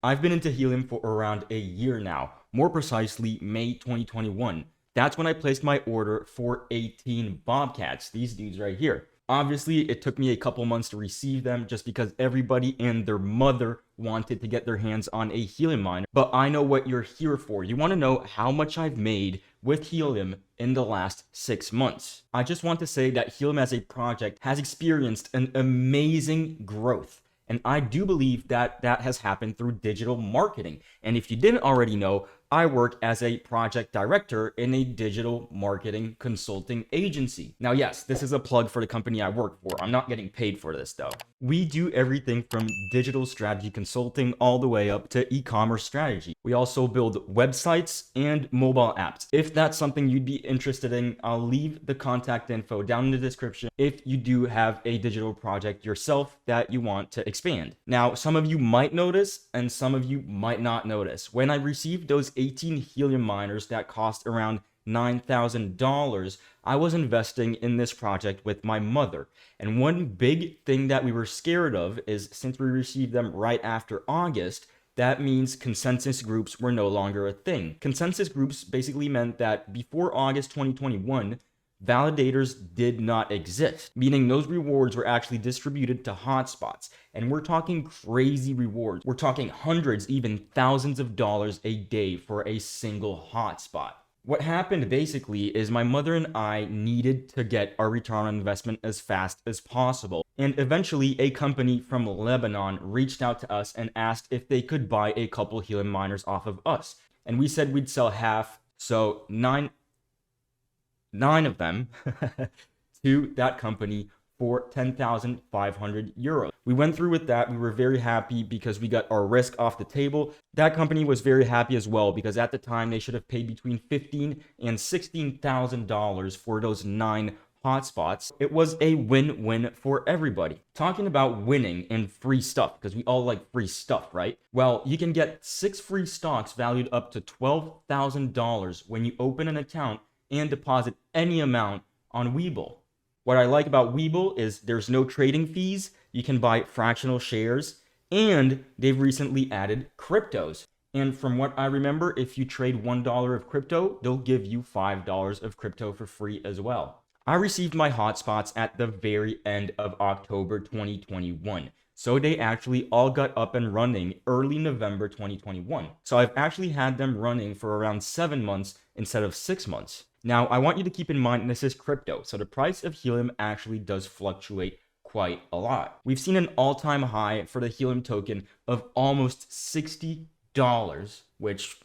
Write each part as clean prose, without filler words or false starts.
I've been into helium for around a year now, more precisely May 2021. That's when I placed my order for 18 Bobcats, these dudes right here. Obviously, it took me a couple months to receive them just because everybody and their mother wanted to get their hands on a helium miner. But I know what you're here for. You want to know how much I've made with helium in the last 6 months. I just want to say that helium as a project has experienced an amazing growth. And I do believe that that has happened through digital marketing. And if you didn't already know, I work as a project director in a digital marketing consulting agency. Now, yes, this is a plug for the company I work for. I'm not getting paid for this though. We do everything from digital strategy consulting all the way up to e-commerce strategy. We also build websites and mobile apps. If that's something you'd be interested in, I'll leave the contact info down in the description if you do have a digital project yourself that you want to expand. Now, some of you might notice and some of you might not notice. When I received those 18 helium miners that cost around $9,000, I was investing in this project with my mother. And one big thing that we were scared of is since we received them right after August, that means consensus groups were no longer a thing. Consensus groups basically meant that before August 2021, validators did not exist, meaning those rewards were actually distributed to hotspots. And we're talking crazy rewards. We're talking hundreds, even thousands of dollars a day for a single hotspot. What happened basically is my mother and I needed to get our return on investment as fast as possible. And eventually a company from Lebanon reached out to us and asked if they could buy a couple helium miners off of us. And we said we'd sell half, so nine of them to that company for 10,500 euros. We went through with that. We were very happy because we got our risk off the table. That company was very happy as well because at the time they should have paid between $15,000 and $16,000 for those 9 hotspots. It was a win-win for everybody. Talking about winning and free stuff, because we all like free stuff, right? Well, you can get 6 free stocks valued up to $12,000 when you open an account and deposit any amount on Webull. What I like about Webull is there's no trading fees, you can buy fractional shares, and they've recently added cryptos. And from what I remember, if you trade $1 of crypto, they'll give you $5 of crypto for free as well. I received my hotspots at the very end of October 2021. So they actually all got up and running early November 2021. So I've actually had them running for around 7 months instead of 6 months. Now, I want you to keep in mind this is crypto, so the price of helium actually does fluctuate quite a lot. We've seen an all-time high for the helium token of almost $60, which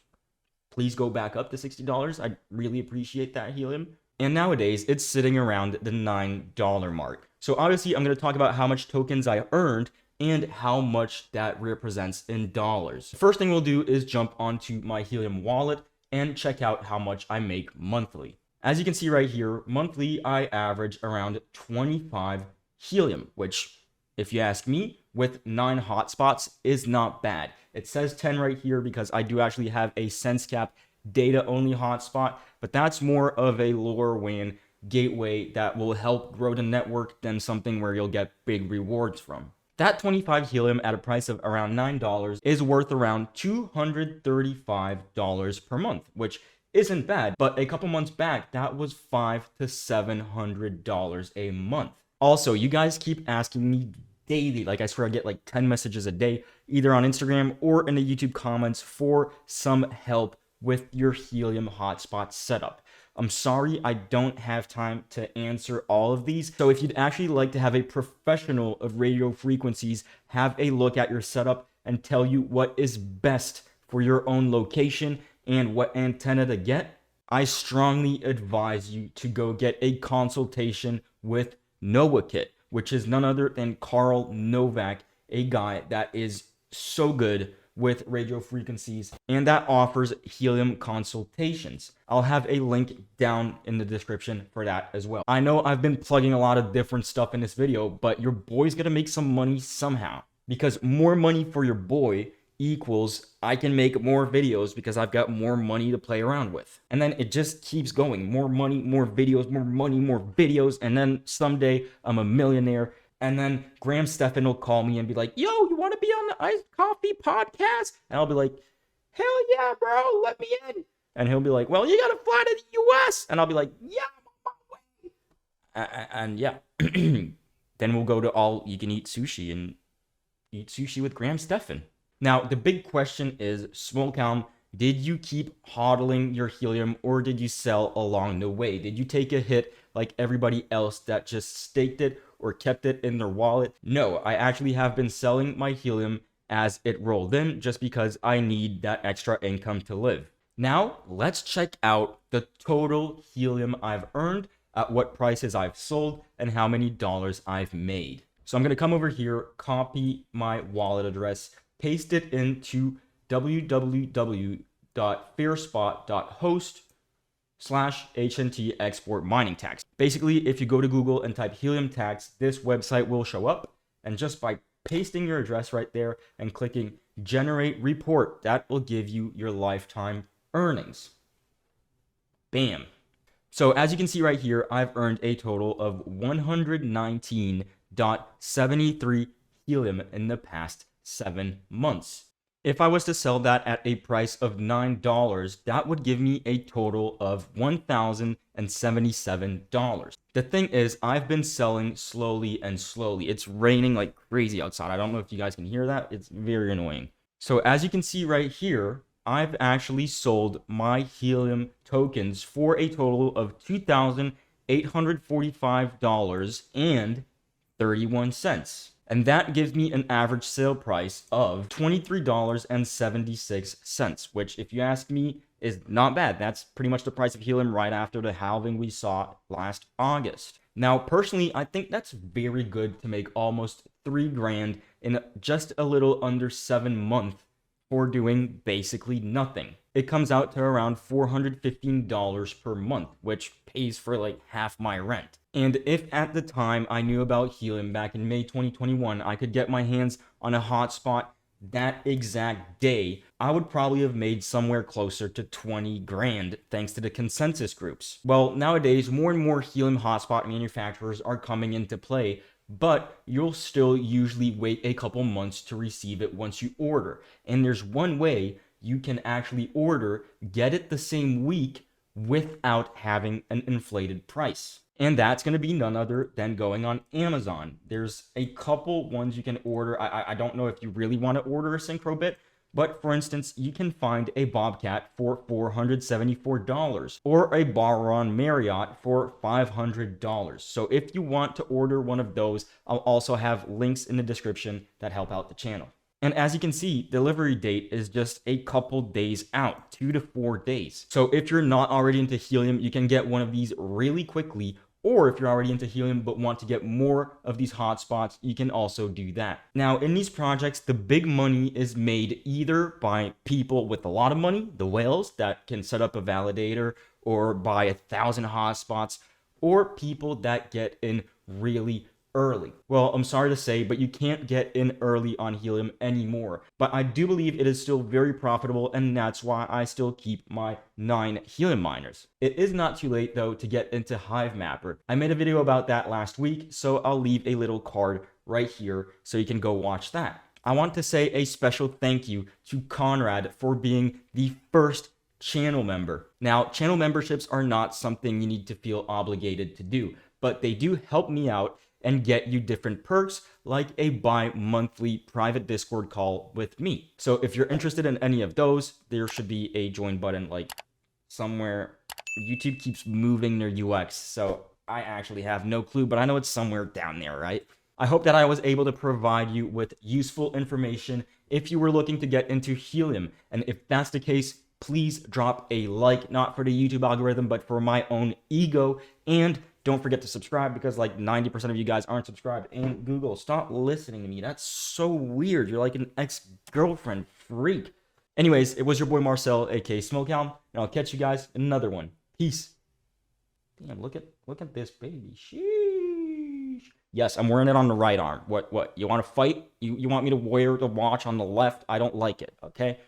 please go back up to $60. I really appreciate that, helium. And nowadays, it's sitting around the $9 mark. So obviously, I'm going to talk about how much tokens I earned and how much that represents in dollars. The first thing we'll do is jump onto my Helium wallet and check out how much I make monthly. As you can see right here, monthly I average around 25 Helium, which, if you ask me, with 9 hotspots is not bad. It says 10 right here because I do actually have a SenseCap data-only hotspot, but that's more of a LoRaWAN gateway that will help grow the network than something where you'll get big rewards from. That 25 helium at a price of around $9 is worth around $235 per month, which isn't bad, but a couple months back, that was $500 to $700 a month. Also, you guys keep asking me daily, like I swear I get like 10 messages a day, either on Instagram or in the YouTube comments for some help with your helium hotspot setup. I'm sorry I don't have time to answer all of these. So if you'd actually like to have a professional of radio frequencies have a look at your setup and tell you what is best for your own location and what antenna to get, I strongly advise you to go get a consultation with NoahKit, which is none other than Carl Novak, a guy that is so good with radio frequencies and that offers helium consultations. I'll have a link down in the description for that as well. I know I've been plugging a lot of different stuff in this video, but your boy's gonna make some money somehow, because more money for your boy equals I can make more videos because I've got more money to play around with. And then it just keeps going. More money, more videos, more money, more videos. And then someday I'm a millionaire And then Graham Stephan will call me and be like, yo, you want to be on the Iced Coffee podcast? And I'll be like, hell yeah, bro, let me in. And he'll be like, well, you got to fly to the US. And I'll be like, yeah, I'm on my way. And yeah, then we'll go to all you can eat sushi and eat sushi with Graham Stephan. Now, the big question is, Smolcom, did you keep hodling your helium or did you sell along the way? Did you take a hit like everybody else that just staked it or kept it in their wallet? No, I actually have been selling my helium as it rolled in just because I need that extra income to live. Now, let's check out the total helium I've earned, at what prices I've sold, and how many dollars I've made. So I'm going to come over here, copy my wallet address, paste it into www.fairspot.host/HNT export mining tax. Basically, if you go to Google and type helium tax, this website will show up. And just by pasting your address right there and clicking generate report, that will give you your lifetime earnings. Bam. So as you can see right here, I've earned a total of 119.73 helium in the past 7 months. If I was to sell that at a price of $9, that would give me a total of $1,077. The thing is, I've been selling slowly and slowly. It's raining like crazy outside. I don't know if you guys can hear that. It's very annoying. So as you can see right here, I've actually sold my helium tokens for a total of $2,845.31. And that gives me an average sale price of $23.76, which, if you ask me, is not bad. That's pretty much the price of helium right after the halving we saw last August. Now, personally, I think that's very good to make almost $3 grand in just a little under 7 months for doing basically nothing. It comes out to around $415 per month, which pays for like half my rent. And if at the time I knew about helium back in May 2021, I could get my hands on a hotspot that exact day, I would probably have made somewhere closer to 20 grand thanks to the consensus groups. Well, nowadays, more and more helium hotspot manufacturers are coming into play, but you'll still usually wait a couple months to receive it once you order. And there's one way you can actually order, get it the same week without having an inflated price. And that's going to be none other than going on Amazon. There's a couple ones you can order. I don't know if you really want to order a synchro bit, but for instance, you can find a Bobcat for $474 or a Baron Marriott for $500. So if you want to order one of those, I'll also have links in the description that help out the channel. And as you can see, delivery date is just a couple days out, 2 to 4 days. So if you're not already into helium, you can get one of these really quickly. Or if you're already into helium but want to get more of these hotspots, you can also do that. Now, in these projects, the big money is made either by people with a lot of money, the whales that can set up a validator or buy 1,000 hotspots, or people that get in really early. Well, I'm sorry to say, but you can't get in early on helium anymore. But I do believe it is still very profitable, and that's why I still keep my 9 helium miners. It is not too late though to get into Hive Mapper. I made a video about that last week, so I'll leave a little card right here so you can go watch that. I want to say a special thank you to Conrad for being the first channel member. Now, channel memberships are not something you need to feel obligated to do, but they do help me out and get you different perks like a bi-monthly private Discord call with me. So if you're interested in any of those, there should be a join button like somewhere. YouTube keeps moving their UX, so I actually have no clue, but I know it's somewhere down there, right? I hope that I was able to provide you with useful information if you were looking to get into helium. And if that's the case, please drop a like, not for the YouTube algorithm, but for my own ego. And don't forget to subscribe because like 90% of you guys aren't subscribed. And Google, stop listening to me. That's so weird. You're like an ex-girlfriend freak. Anyways, it was your boy Marcel, aka Smokhound, and I'll catch you guys in another one. Peace. Damn, look at this baby. Sheesh. Yes, I'm wearing it on the right arm. What? You want to fight? You want me to wear the watch on the left? I don't like it, okay?